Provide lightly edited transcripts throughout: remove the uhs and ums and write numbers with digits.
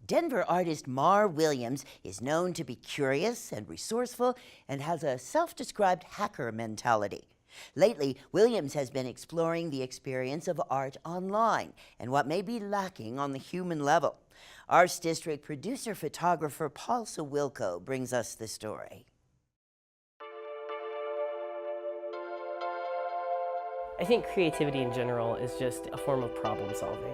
Denver artist Mar Williams is known to be curious and resourceful and has a self-described hacker mentality. Lately, Williams has been exploring the experience of art online and what may be lacking on the human level. Arts District producer-photographer Paul Sawilko brings us the story. I think creativity in general is just a form of problem solving.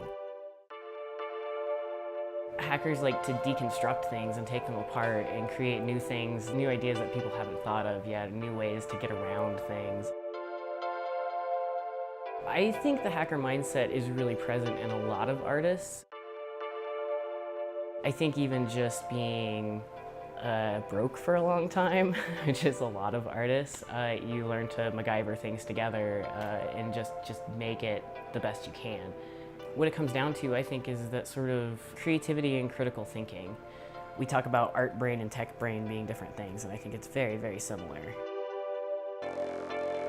Hackers like to deconstruct things and take them apart and create new things, new ideas that people haven't thought of yet, new ways to get around things. I think the hacker mindset is really present in a lot of artists. I think even just being broke for a long time, which is a lot of artists, you learn to MacGyver things together and just make it the best you can. What it comes down to, I think, is that sort of creativity and critical thinking. We talk about art brain and tech brain being different things, and I think it's very, very similar.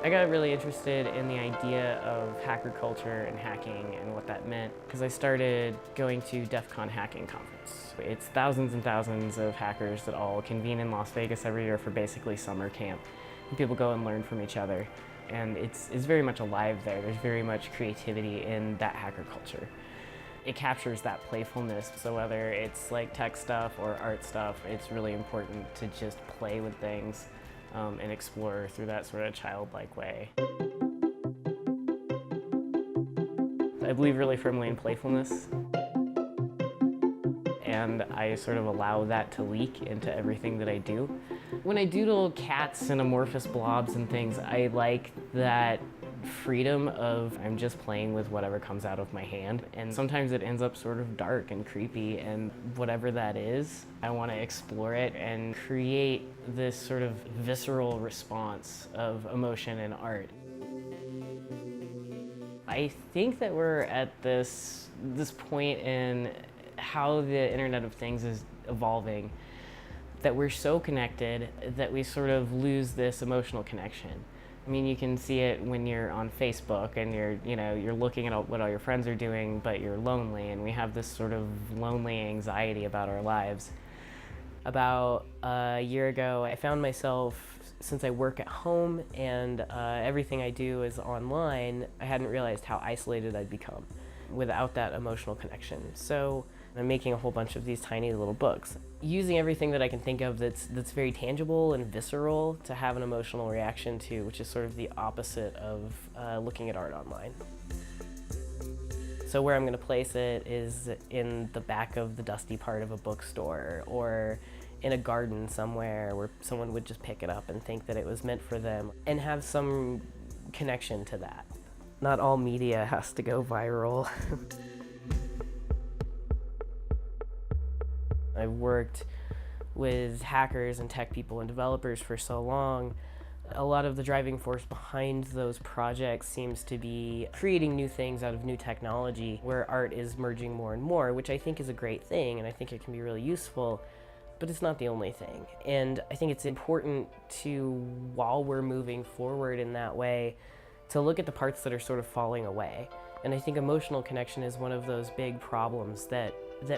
I got really interested in the idea of hacker culture and hacking and what that meant because I started going to DEF CON hacking conference. It's thousands and thousands of hackers that all convene in Las Vegas every year for basically summer camp. And people go and learn from each other. And it's very much alive there. There's very much creativity in that hacker culture. It captures that playfulness, so whether it's like tech stuff or art stuff, it's really important to just play with things and explore through that sort of childlike way. I believe really firmly in playfulness, and I sort of allow that to leak into everything that I do. When I doodle cats and amorphous blobs and things, I like that freedom of I'm just playing with whatever comes out of my hand, and sometimes it ends up sort of dark and creepy, and whatever that is, I want to explore it and create this sort of visceral response of emotion in art. I think that we're at this point in how the Internet of Things is evolving, that we're so connected that we sort of lose this emotional connection. I mean, you can see it when you're on Facebook and you're looking at what all your friends are doing, but you're lonely, and we have this sort of lonely anxiety about our lives. About a year ago, I found myself, since I work at home and everything I do is online, I hadn't realized how isolated I'd become without that emotional connection. So I'm making a whole bunch of these tiny little books, using everything that I can think of that's very tangible and visceral to have an emotional reaction to, which is sort of the opposite of looking at art online. So where I'm going to place it is in the back of the dusty part of a bookstore, or in a garden somewhere where someone would just pick it up and think that it was meant for them and have some connection to that. Not all media has to go viral. I've worked with hackers and tech people and developers for so long. A lot of the driving force behind those projects seems to be creating new things out of new technology, where art is merging more and more, which I think is a great thing, and I think it can be really useful, but it's not the only thing. And I think it's important to, while we're moving forward in that way, to look at the parts that are sort of falling away. And I think emotional connection is one of those big problems that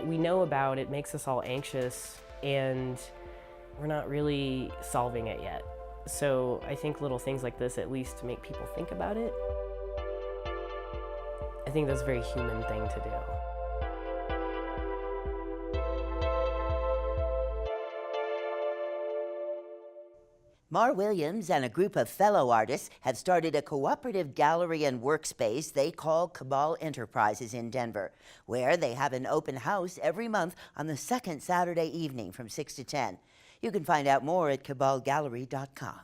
we know about. It makes us all anxious, and we're not really solving it yet. So I think little things like this at least make people think about it. I think that's a very human thing to do. Mar Williams and a group of fellow artists have started a cooperative gallery and workspace they call Cabal Enterprises in Denver, where they have an open house every month on the second Saturday evening from 6 to 10. You can find out more at cabalgallery.com.